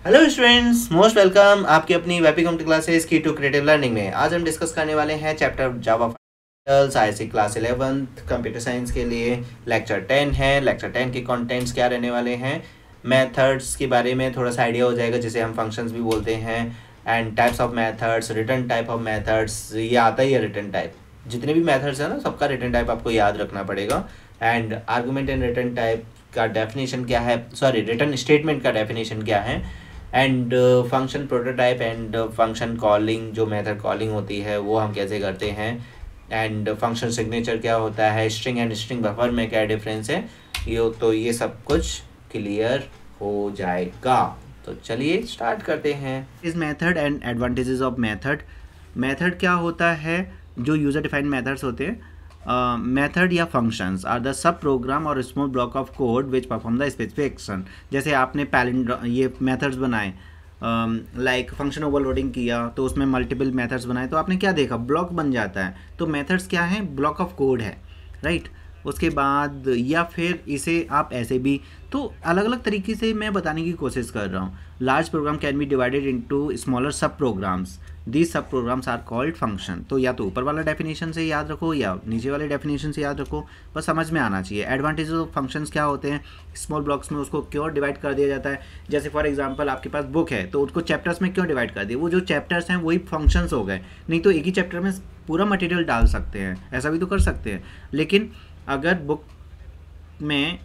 Hello students, most welcome आपकी अपनी YP computer classes की टू क्रिएटिव लर्निंग में। आज हम डिस्कस करने वाले हैं chapter Java fundamentals IC class 11th computer science के लिए लेक्चर 10 है। लेक्चर 10 के कंटेंट्स क्या रहने वाले हैं? मेथड्स के बारे में थोड़ा सा आइडिया हो जाएगा, जिसे हम फंक्शंस भी बोलते हैं, and types of methods, return type of methods, ये आता ही है रिटर्न टाइप। जितने भी मेथड्स हैं ना, सबका रिटर्न टाइप आपको याद रखना पड़ेगा। And argument and return type का डेफिनेशन क्या है, सॉरी रिटर्न स्टेटमेंट का डेफिनेशन क्या है, and function prototype and function calling, जो मेथड कॉलिंग होती है वो हम कैसे करते हैं, एंड फंक्शन सिग्नेचर क्या होता है, स्ट्रिंग एंड स्ट्रिंग बफर में क्या डिफरेंस है, ये सब कुछ क्लियर हो जाएगा। तो चलिए स्टार्ट करते हैं। इस method and advantages of method. Method क्या होता है? जो यूज़र डिफाइंड मेथड्स होते हैं, मेथड या functions are the sub program और small block of code which perform the specific action. जैसे आपने ये मेथड्स बनाए, लाइक फंक्शन ओवरलोडिंग किया तो उसमें मल्टीपल मेथड्स बनाए, तो आपने क्या देखा, ब्लॉक बन जाता है। तो मेथड्स क्या है? ब्लॉक ऑफ कोड है, राइट। उसके बाद या फिर इसे आप ऐसे भी, तो अलग अलग तरीके से मैं बताने की कोशिश कर रहा हूँ। Large program can be divided into smaller sub programs, these sub programs are called function. तो या तो ऊपर वाला डेफिनेशन से याद रखो या नीचे वाले डेफिनेशन से याद रखो, बस समझ में आना चाहिए। एडवांटेजेस ऑफ फंक्शंस क्या होते हैं? स्मॉल ब्लॉक्स में उसको क्यों डिवाइड कर दिया जाता है? जैसे फॉर एग्जांपल आपके पास बुक है तो उसको चैप्टर्स में क्यों डिवाइड कर दिया? वो जो चैप्टर्स हैं वही फंक्शंस हो गए, नहीं तो एक ही चैप्टर में पूरा मटेरियल डाल सकते हैं, ऐसा भी तो कर सकते हैं। लेकिन अगर बुक में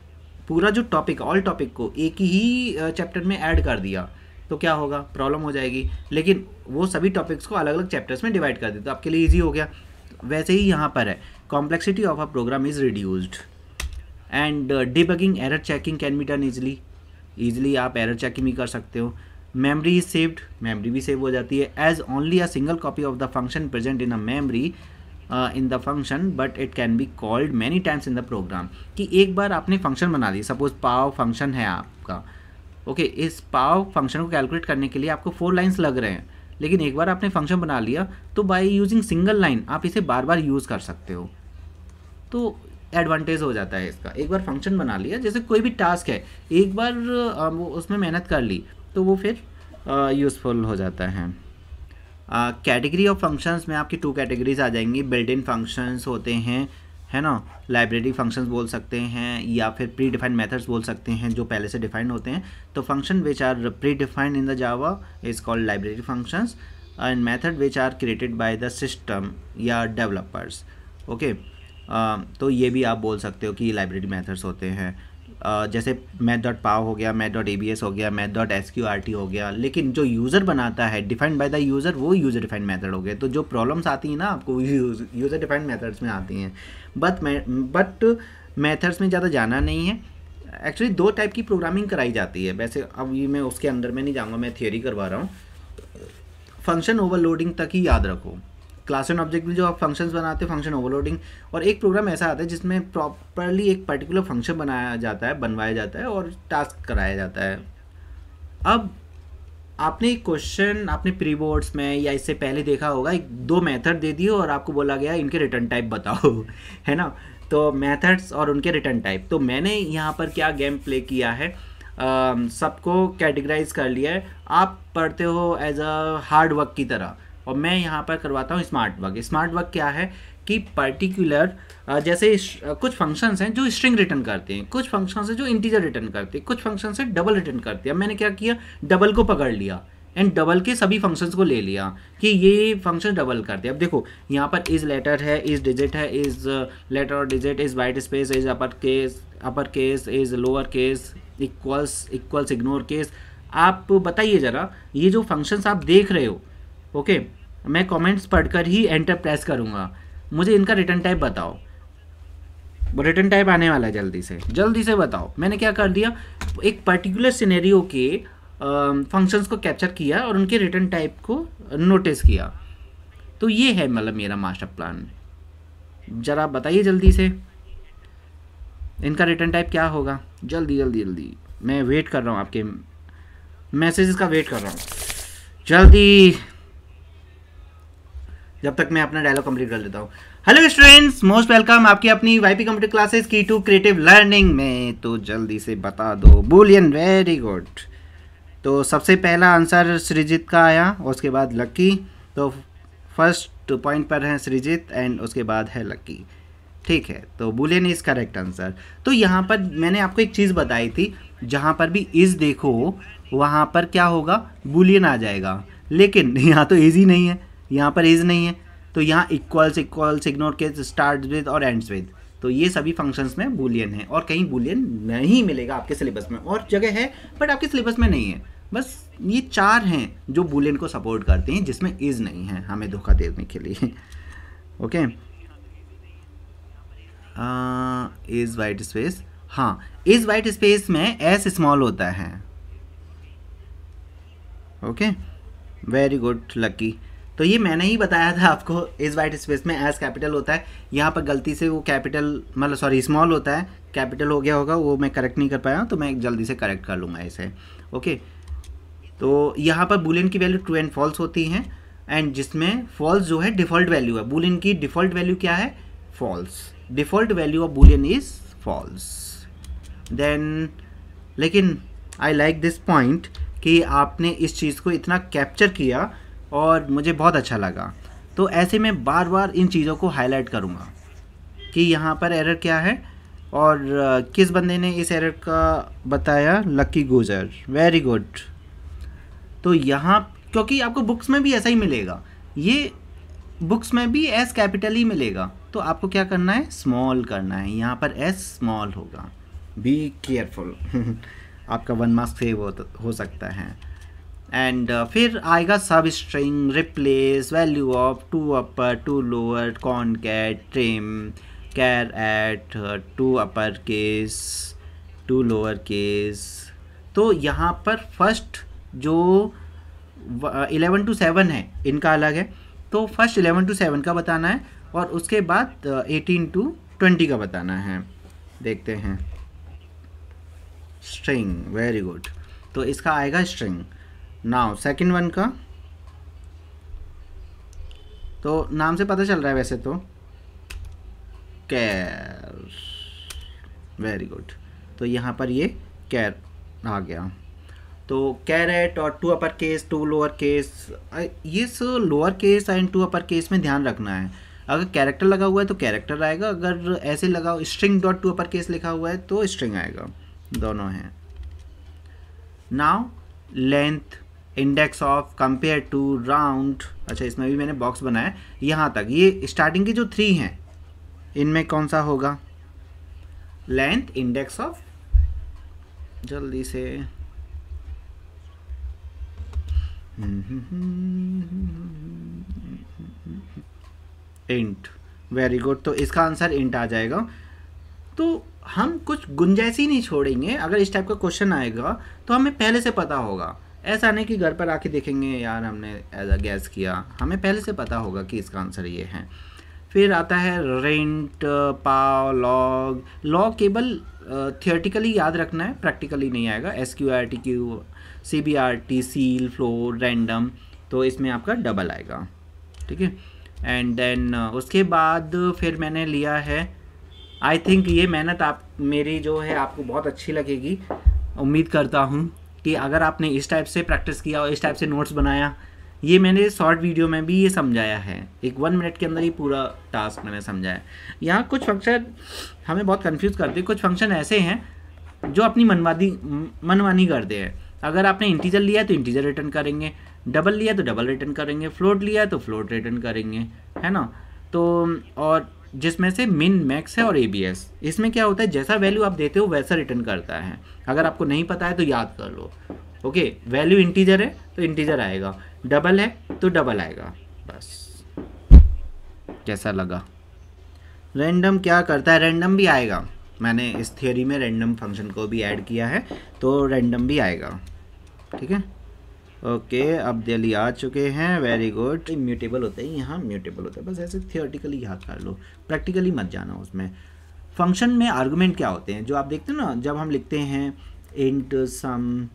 पूरा जो टॉपिक, ऑल टॉपिक को एक ही चैप्टर में ऐड कर दिया तो क्या होगा? प्रॉब्लम हो जाएगी। लेकिन वो सभी टॉपिक्स को अलग अलग चैप्टर्स में डिवाइड कर दे तो आपके लिए इजी हो गया। वैसे ही यहाँ पर है, complexity of a program is reduced and debugging error checking can be done easily आप एरर चेकिंग भी कर सकते हो। मेमोरी इज सेव्ड, मेमोरी भी सेव हो जाती है, as only a single copy of the function present in a memory in the function but it can be called many times in the program. कि एक बार आपने फंक्शन बना दी, suppose पाव function है आपका, ओके, इस पाव फंक्शन को कैलकुलेट करने के लिए आपको 4 लाइन्स लग रहे हैं, लेकिन एक बार आपने फंक्शन बना लिया तो बाय यूजिंग सिंगल लाइन आप इसे बार बार यूज़ कर सकते हो। तो एडवांटेज हो जाता है इसका। एक बार फंक्शन बना लिया, जैसे कोई भी टास्क है, एक बार वो उसमें मेहनत कर ली तो वो फिर यूज़फुल हो जाता है। कैटेगरी ऑफ फंक्शंस में आपकी 2 कैटेगरीज आ जाएंगी। बिल्ट इन फंक्शंस होते हैं, है ना, लाइब्रेरी फंक्शंस बोल सकते हैं, या फिर प्री डिफाइंड मेथड्स बोल सकते हैं जो पहले से डिफाइंड होते हैं। तो function which are predefined in the Java is called library functions and method which are created by the system या डेवलपर्स। ओके, तो ये भी आप बोल सकते हो कि लाइब्रेरी मेथड्स होते हैं। जैसे math.pav हो गया, math.abs हो गया, math.sqrt हो गया। लेकिन जो यूज़र बनाता है, डिफाइंड बाय द यूज़र, वो यूज़र डिफाइंड मेथड हो गए। तो जो प्रॉब्लम्स आती हैं ना आपको यूज़र डिफाइंड मेथड्स में आती हैं। बट मेथड्स में ज़्यादा जाना नहीं है। एक्चुअली 2 टाइप की प्रोग्रामिंग कराई जाती है। वैसे अब ये मैं उसके अंदर में नहीं जाऊँगा, मैं थियोरी करवा रहा हूँ। फंक्शन ओवरलोडिंग तक ही याद रखो। क्लास एंड ऑब्जेक्ट में जो आप फंक्शंस बनाते हैं, फंक्शन ओवरलोडिंग, और एक प्रोग्राम ऐसा आता है जिसमें प्रॉपरली एक पर्टिकुलर फंक्शन बनवाया जाता है और टास्क कराया जाता है। अब आपने एक क्वेश्चन आपने प्री बोर्ड्स में या इससे पहले देखा होगा, 2 मेथड दे दिए और आपको बोला गया इनके रिटर्न टाइप बताओ है ना। तो मेथड्स और उनके रिटर्न टाइप, तो मैंने यहाँ पर क्या गेम प्ले किया है, सबको कैटेगराइज कर लिया है। आप पढ़ते हो एज अ हार्ड वर्क की तरह, और मैं यहाँ पर करवाता हूँ स्मार्ट वर्क। स्मार्ट वर्क क्या है कि पर्टिकुलर, जैसे कुछ फंक्शंस हैं जो स्ट्रिंग रिटर्न करते हैं, कुछ फंक्शंस हैं जो इंटीजर रिटर्न करते हैं, कुछ फंक्शंस हैं डबल रिटर्न करते हैं। अब मैंने क्या किया, डबल को पकड़ लिया एंड डबल के सभी फंक्शंस को ले लिया कि ये फंक्शन डबल करते हैं। अब देखो यहाँ पर इज लेटर है, इज डिजिट है, इज लेटर और digit, is white space, is upper case, is lower case, equals ignore case. आप बताइए ज़रा, ये जो फंक्शंस आप देख रहे हो, ओके, मैं कमेंट्स पढ़कर ही एंटर प्रेस करूँगा, मुझे इनका रिटर्न टाइप बताओ। रिटर्न टाइप आने वाला है, जल्दी से बताओ। मैंने क्या कर दिया, एक पर्टिकुलर सिनेरियो के फंक्शंस को कैप्चर किया और उनके रिटर्न टाइप को नोटिस किया। तो ये है मतलब मेरा मास्टर प्लान। ज़रा बताइए जल्दी से, इनका रिटर्न टाइप क्या होगा? जल्दी, मैं वेट कर रहा हूँ, आपके मैसेजेस का वेट कर रहा हूँ, जल्दी, जब तक मैं अपना डायलॉग कंप्लीट कर लेता हूँ। हेलो स्टूडेंट्स, मोस्ट वेलकम आपकी अपनी वाईपी कंप्यूटर क्लासेस की टू क्रिएटिव लर्निंग में। तो जल्दी से बता दो, बुलियन, वेरी गुड। तो सबसे पहला आंसर सृजित का आया, उसके बाद लक्की। तो फर्स्ट पॉइंट पर है सृजित एंड उसके बाद है लक्की। ठीक है, तो बुलियन इज़ करेक्ट आंसर। तो यहाँ पर मैंने आपको एक चीज़ बताई थी, जहाँ पर भी इज़ देखो वहाँ पर क्या होगा, बुलियन आ जाएगा। लेकिन यहाँ तो इज़ ही नहीं है, यहाँ पर इज़ नहीं है, तो यहाँ equals, ignore case, start with और एंड्स विद, तो ये सभी फंक्शंस में बुलियन है। और कहीं बुलियन नहीं मिलेगा आपके सिलेबस में, और जगह है बट आपके सिलेबस में नहीं है। बस ये 4 हैं जो बुलियन को सपोर्ट करते हैं, जिसमें इज़ नहीं है हमें धोखा देने के लिए। ओके, इज़ वाइट स्पेस, हाँ इज़ वाइट स्पेस में एस स्मॉल होता है। Okay, very good lucky. तो ये मैंने ही बताया था आपको, इज़ वाइट स्पेस में एस कैपिटल होता है। यहाँ पर गलती से वो कैपिटल मतलब सॉरी स्मॉल होता है, कैपिटल हो गया होगा, वो मैं करेक्ट नहीं कर पाया, तो मैं जल्दी से करेक्ट कर लूँगा इसे। ओके, तो यहाँ पर बुलियन की वैल्यू ट्रू एंड फॉल्स होती हैं, एंड जिसमें फॉल्स जो है डिफ़ॉल्ट वैल्यू है। बुलियन की डिफ़ॉल्ट वैल्यू क्या है, false. Default value of Boolean is false. Then लेकिन आई लाइक दिस पॉइंट कि आपने इस चीज़ को इतना कैप्चर किया और मुझे बहुत अच्छा लगा। तो ऐसे में बार बार इन चीज़ों को हाईलाइट करूँगा कि यहाँ पर एरर क्या है, और किस बंदे ने इस एरर का बताया, लक्की गुजर, वेरी गुड। तो यहाँ क्योंकि आपको बुक्स में भी ऐसा ही मिलेगा, ये बुक्स में भी एस कैपिटल ही मिलेगा, तो आपको क्या करना है, स्मॉल करना है। यहाँ पर एस स्मॉल होगा, बी केयरफुल। आपका 1 मार्क्स सेव हो सकता है। एंड फिर आएगा substring, replace, value of, to upper, to lower, concat, trim, char at, to upper case, to lower case. तो यहाँ पर फर्स्ट जो 11 to 7 है इनका अलग है, तो फर्स्ट 11 to 7 का बताना है, और उसके बाद 18 to 20 का बताना है। देखते हैं, स्ट्रिंग, वेरी गुड। तो इसका आएगा स्ट्रिंग। नाउ सेकंड वन का, तो नाम से पता चल रहा है वैसे तो, कैर, वेरी गुड। तो यहाँ पर ये कैर आ गया। तो कैरेट और to upper case, to lower case, ये lower case and to upper case में ध्यान रखना है। अगर कैरेक्टर लगा हुआ है तो कैरेक्टर आएगा, अगर ऐसे लगा string dot to upper case लिखा हुआ है तो स्ट्रिंग आएगा, दोनों हैं। Now length, index of, compare to, round, अच्छा इसमें भी मैंने बॉक्स बनाया यहाँ तक। ये स्टार्टिंग की जो 3 हैं इनमें कौन सा होगा, लेंथ, इंडेक्स ऑफ, जल्दी से, इंट, वेरी गुड। तो इसका आंसर इंट आ जाएगा। तो हम कुछ गुंजाइश ही नहीं छोड़ेंगे, अगर इस टाइप का क्वेश्चन आएगा तो हमें पहले से पता होगा। ऐसा नहीं कि घर पर आके देखेंगे यार हमने एज अ गैस किया, हमें पहले से पता होगा कि इसका आंसर ये है। फिर आता है रेंट, पाव, लॉग। लॉग केवल थियोरेटिकली याद रखना है, प्रैक्टिकली नहीं आएगा। SQRTQ, CBRT, seal, floor, random, तो इसमें आपका डबल आएगा, ठीक है। एंड देन उसके बाद फिर मैंने लिया है, आई थिंक ये मेहनत आप मेरी जो है आपको बहुत अच्छी लगेगी। उम्मीद करता हूँ कि अगर आपने इस टाइप से प्रैक्टिस किया और इस टाइप से नोट्स बनाया, ये मैंने शॉर्ट वीडियो में भी ये समझाया है, एक 1 मिनट के अंदर ही पूरा टास्क मैंने समझाया। यहाँ कुछ फंक्शन हमें बहुत कंफ्यूज करते हैं, कुछ फंक्शन ऐसे हैं जो अपनी मनमानी करते हैं। अगर आपने इंटीजर लिया है तो इंटीजर रिटर्न करेंगे, डबल लिया तो डबल रिटर्न करेंगे, फ्लोट लिया तो फ्लोट रिटर्न करेंगे, है ना। तो और जिसमें से मिन, मैक्स है और ABS, इसमें क्या होता है, जैसा वैल्यू आप देते हो वैसा रिटर्न करता है। अगर आपको नहीं पता है तो याद कर लो। ओके, वैल्यू इंटीजर है तो इंटीजर आएगा, डबल है तो डबल आएगा, बस। कैसा लगा? रैंडम क्या करता है, रैंडम भी आएगा। मैंने इस थियोरी में रैंडम फंक्शन को भी ऐड किया है, तो रैंडम भी आएगा, ठीक है। ओके, अब दिल्ली आ चुके हैं, वेरी गुड। म्यूटेबल होता है, यहाँ म्यूटेबल होता है, बस ऐसे थियोरेटिकली याद कर लो, प्रैक्टिकली मत जाना उसमें। फंक्शन में आर्गुमेंट क्या होते हैं, जो आप देखते हो ना, जब हम लिखते हैं int sum,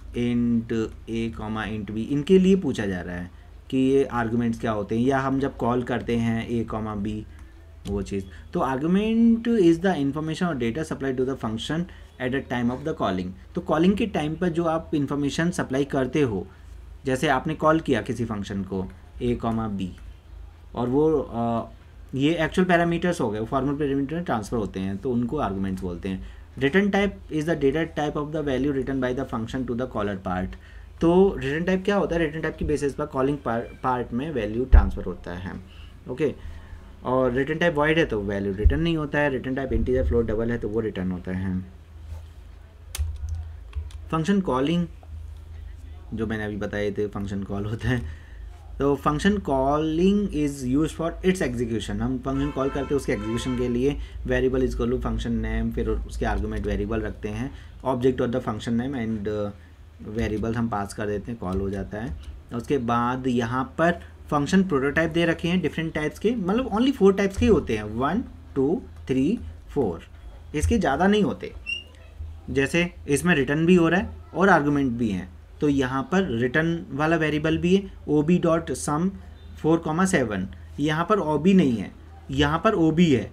int a, int b, इनके लिए पूछा जा रहा है कि ये आर्गुमेंट्स क्या होते हैं, या हम जब कॉल करते हैं a, b, वो चीज़। तो आर्गुमेंट इज़ द इंफॉर्मेशन और data supply to the function at the time of the calling. तो कॉलिंग के टाइम पर जो आप इंफॉर्मेशन सप्लाई करते हो, जैसे आपने कॉल किया किसी फंक्शन को a, b, और वो ये एक्चुअल पैरामीटर्स हो गए, फॉर्मल पैरामीटर ट्रांसफ़र होते हैं तो उनको आर्गूमेंट्स बोलते हैं। Return type is the data type of the value return by the function to the caller part. तो रिटर्न टाइप क्या होता है, रिटर्न टाइप की बेसिस पर कॉलिंग पार्ट में वैल्यू ट्रांसफ़र होता है। ओके, और रिटर्न टाइप वॉइड है तो वैल्यू रिटर्न नहीं होता है। Return type integer, float, double है तो वो रिटर्न होता है। फंक्शन कॉलिंग जो मैंने अभी बताए थे, फंक्शन कॉल होता है। तो function calling is use for its execution. हम फंक्शन कॉल करते हैं उसके एग्जीक्यूशन के लिए। Variable is equal to function name, फिर उसके आर्गूमेंट वेरिएबल रखते हैं, ऑब्जेक्ट और the function name and variable हम पास कर देते हैं, कॉल हो जाता है। उसके बाद यहाँ पर फंक्शन प्रोटोटाइप दे रखे हैं डिफरेंट टाइप्स के, मतलब ओनली 4 टाइप्स के होते हैं, 1 2 3 4, इसके ज़्यादा नहीं होते। जैसे इसमें रिटर्न भी हो रहा है और आर्गूमेंट भी हैं, तो यहाँ पर रिटर्न वाला वेरिएबल भी है ob.sum 4,7, यहाँ पर ob नहीं है, यहाँ पर ob है।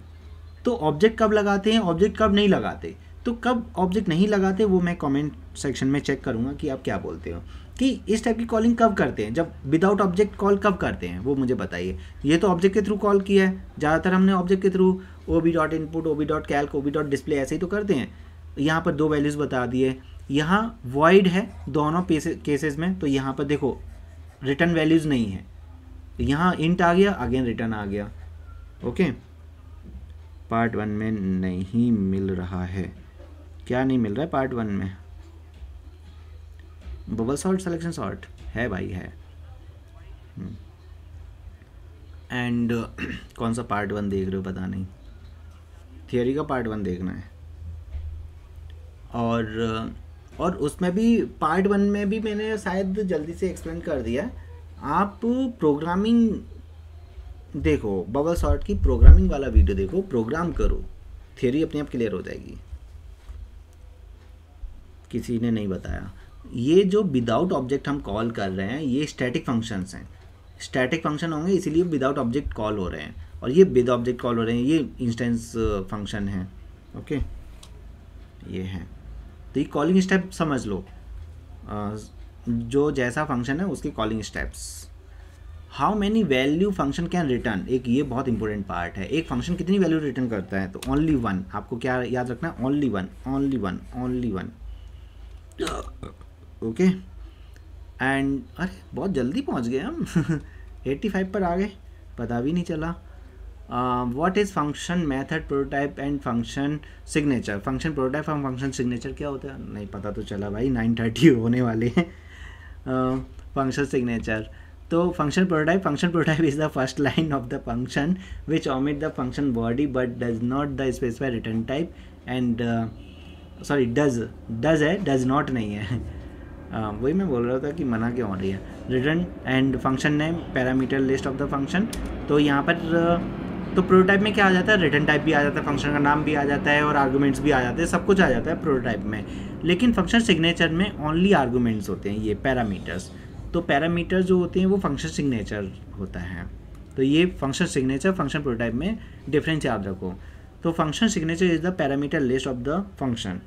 तो ऑब्जेक्ट कब लगाते हैं, ऑब्जेक्ट कब नहीं लगाते, तो कब ऑब्जेक्ट नहीं लगाते वो मैं कमेंट सेक्शन में चेक करूँगा कि आप क्या बोलते हो, कि इस टाइप की कॉलिंग कब करते हैं, जब विदाउट ऑब्जेक्ट कॉल कब करते हैं वो मुझे बताइए। ये तो ऑब्जेक्ट के थ्रू कॉल किया है, ज़्यादातर हमने ऑब्जेक्ट के थ्रू ob.input, ob.calc, ob.display ऐसे ही तो करते हैं। यहाँ पर 2 वैल्यूज़ बता दिए, यहाँ वॉइड है दोनों केसेस में, तो यहाँ पर देखो रिटर्न वैल्यूज़ नहीं है, यहाँ इंट आ गया, अगेन रिटर्न आ गया। ओके, पार्ट 1 में नहीं मिल रहा है, क्या नहीं मिल रहा है पार्ट 1 में, बबल सॉर्ट, सिलेक्शन सॉर्ट है भाई, है। एंड कौन सा पार्ट 1 देख रहे हो पता नहीं, थियोरी का पार्ट 1 देखना है। और उसमें भी पार्ट 1 में भी मैंने शायद जल्दी से एक्सप्लेन कर दिया। आप प्रोग्रामिंग देखो, बबल सॉर्ट की प्रोग्रामिंग वाला वीडियो देखो, प्रोग्राम करो, थियोरी अपने आप क्लियर हो जाएगी। किसी ने नहीं बताया, ये जो विदाउट ऑब्जेक्ट हम कॉल कर रहे हैं ये स्टैटिक फंक्शंस हैं, स्टैटिक फंक्शन होंगे इसीलिए विदाउट ऑब्जेक्ट कॉल हो रहे हैं, और ये विद ऑब्जेक्ट कॉल हो रहे हैं, ये इंस्टेंस फंक्शन है। ओके, ये है। तो ये कॉलिंग स्टेप समझ लो, जो जैसा फंक्शन है उसकी calling steps. How many value function can return, एक ये बहुत इंपॉर्टेंट पार्ट है। एक फंक्शन कितनी वैल्यू रिटर्न करता है, तो ओनली 1। आपको क्या याद रखना है, only 1, only 1, only 1। Okay, and अरे बहुत जल्दी पहुंच गए हम 85 पर आ गए, पता भी नहीं चला। What is function method prototype and function signature. Function prototype और फंक्शन सिग्नेचर क्या होता है, नहीं पता तो चला भाई, 9:30 होने वाले हैं। फंक्शन सिग्नेचर, तो function prototype is the first line of the function which omit the function body but does not the specify return type and sorry does है, डज नॉट नहीं है। वही मैं बोल रहा था कि मना क्यों हो रही है। Return and function name, parameter list of the function. तो यहाँ पर तो प्रोटोटाइप में क्या आ जाता है, रिटर्न टाइप भी आ जाता है, फंक्शन का नाम भी आ जाता है और आर्गूमेंट्स भी आ जाते हैं, सब कुछ आ जाता है प्रोटोटाइप में। लेकिन फंक्शन सिग्नेचर में ओनली आर्गूमेंट्स होते हैं, ये पैरामीटर्स। तो पैरामीटर्स जो होते हैं वो फंक्शन सिग्नेचर होता है। तो ये फंक्शन सिग्नेचर, फंक्शन प्रोटोटाइप में डिफरेंस याद रखो। तो function signature is the parameter list of the function,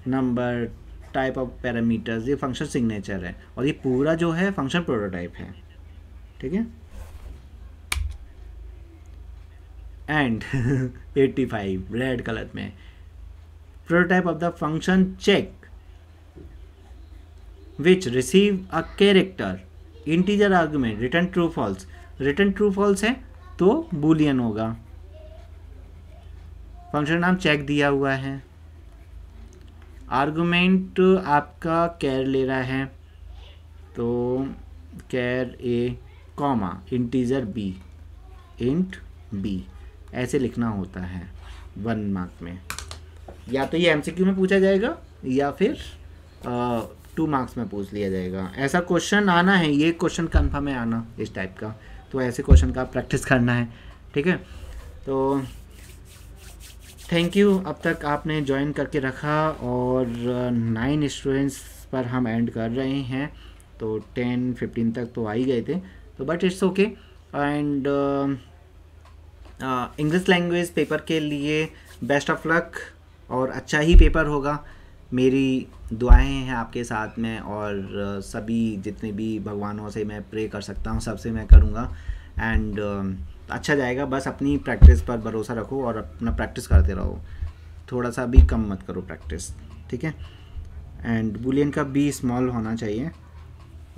number, type of parameters, ये फंक्शन सिग्नेचर है, और ये पूरा जो है फंक्शन प्रोटोटाइप है। ठीक है, एंड 85 रेड कलर में, prototype of the function check which receive a character integer argument return true false. Return true false है तो बूलियन होगा। फंक्शन नाम चेक दिया हुआ है, आर्गुमेंट आपका कैर ले रहा है, तो char A comma integer B, int B ऐसे लिखना होता है 1 मार्क में। या तो ये एमसीक्यू में पूछा जाएगा या फिर 2 मार्क्स में पूछ लिया जाएगा। ऐसा क्वेश्चन आना है, ये क्वेश्चन कन्फर्म है आना इस टाइप का, तो ऐसे क्वेश्चन का प्रैक्टिस करना है। ठीक है, तो थैंक यू, अब तक आपने ज्वाइन करके रखा, और 9 स्टूडेंट्स पर हम एंड कर रहे हैं, तो 10-15 तक तो आ ही गए थे, तो but it's okay. And English language paper के लिए बेस्ट ऑफ लक, और अच्छा ही पेपर होगा। मेरी दुआएं हैं आपके साथ में, और सभी जितने भी भगवानों से मैं प्रे कर सकता हूँ सबसे मैं करूँगा। एंड अच्छा जाएगा, बस अपनी प्रैक्टिस पर भरोसा रखो और अपना प्रैक्टिस करते रहो, थोड़ा सा भी कम मत करो प्रैक्टिस, ठीक है। एंड बुलियन का भी स्मॉल होना चाहिए,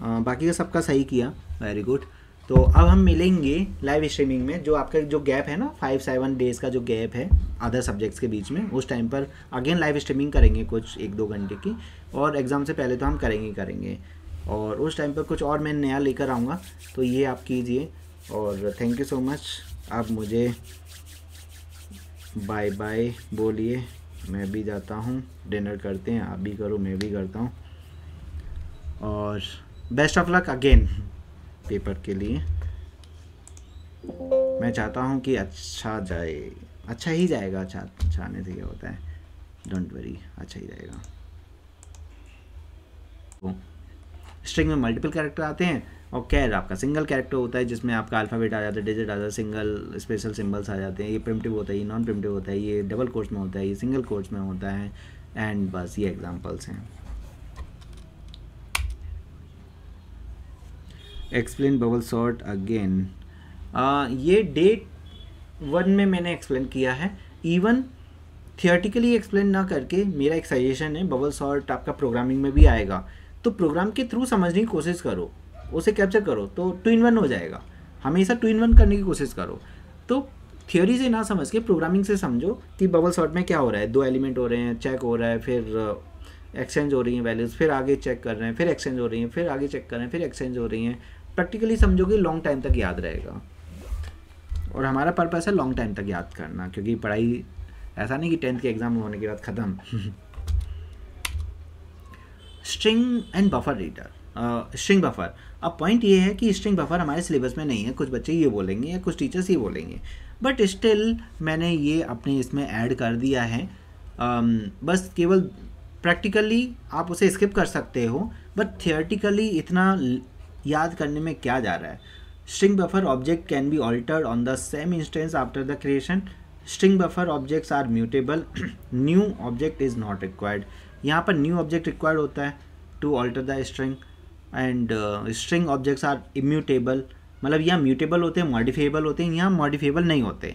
बाकी का सबका सही किया, वेरी गुड। तो अब हम मिलेंगे लाइव स्ट्रीमिंग में, जो आपका जो गैप है ना 5-7 डेज़ का जो गैप है अदर सब्जेक्ट्स के बीच में, उस टाइम पर अगेन लाइव स्ट्रीमिंग करेंगे कुछ 1-2 घंटे की, और एग्ज़ाम से पहले तो हम करेंगे और उस टाइम पर कुछ और मैं नया लेकर आऊँगा, तो ये आप कीजिए। और थैंक यू सो मच। आप मुझे बाय बाय बोलिए, मैं भी जाता हूँ, डिनर करते हैं, आप भी करो, मैं भी करता हूँ, और best of luck again paper के लिए। मैं चाहता हूँ कि अच्छा जाए, अच्छा ही जाएगा, अच्छा आने से क्या होता है, डोंट वरी, अच्छा ही जाएगा। स्ट्रिंग में मल्टीपल कैरेक्टर आते हैं और कैर आपका सिंगल कैरेक्टर होता है, जिसमें आपका अल्फ़ाबेट आ जाता है, डिजिट आ जाता है, सिंगल स्पेशल सिंबल्स आ जाते हैं। ये प्रिमिटिव होता है, ये नॉन प्रिमिटिव होता है, ये डबल कोट्स में होता है, ये सिंगल कोट्स में होता है, एंड बस ये एग्जांपल्स हैं। एक्सप्लेन बबल सॉर्ट अगेन, ये डे 1 में मैंने एक्सप्लेन किया है, इवन थियोरेटिकली एक्सप्लेन ना करके मेरा एक सजेशन है, बबल सॉर्ट आपका प्रोग्रामिंग में भी आएगा, तो प्रोग्राम के थ्रू समझने की कोशिश करो, उसे कैप्चर करो, तो 2 in 1 हो जाएगा। हमेशा 2 in 1 करने की कोशिश करो, तो थियोरी से ना समझ के प्रोग्रामिंग से समझो कि बबल सॉर्ट में क्या हो रहा है, 2 एलिमेंट हो रहे हैं, चेक हो रहा है, फिर एक्सचेंज हो रही हैं वैल्यूज़, फिर आगे चेक कर रहे हैं, फिर एक्सचेंज हो रही हैं, फिर आगे चेक कर रहे हैं, फिर एक्सचेंज हो रही हैं। प्रैक्टिकली समझोगे लॉन्ग टाइम तक याद रहेगा, और हमारा पर्पस है लॉन्ग टाइम तक याद करना, क्योंकि पढ़ाई ऐसा नहीं कि 10th के एग्ज़ाम होने के बाद ख़त्म। String and buffer reader, string buffer, अब पॉइंट ये है कि स्ट्रिंग बफर हमारे सिलेबस में नहीं है, कुछ बच्चे ये बोलेंगे या कुछ टीचर्स ये बोलेंगे, बट स्टिल मैंने ये अपने इसमें ऐड कर दिया है। बस केवल प्रैक्टिकली आप उसे स्किप कर सकते हो, बट थियोरेटिकली इतना याद करने में क्या जा रहा है। String buffer object can be altered on the same instance after the creation. String buffer objects are mutable, new object is not required. यहाँ पर न्यू ऑब्जेक्ट रिक्वायर्ड होता है to alter the string, and string objects are immutable, मतलब यहाँ mutable होते हैं, modifiable होते हैं, यहाँ मॉडिफिएबल नहीं होते।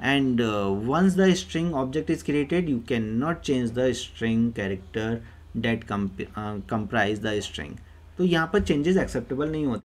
And once the string object is created you can not change the string character that comprise the string. तो यहाँ पर चेंजेस एक्सेप्टेबल नहीं होते।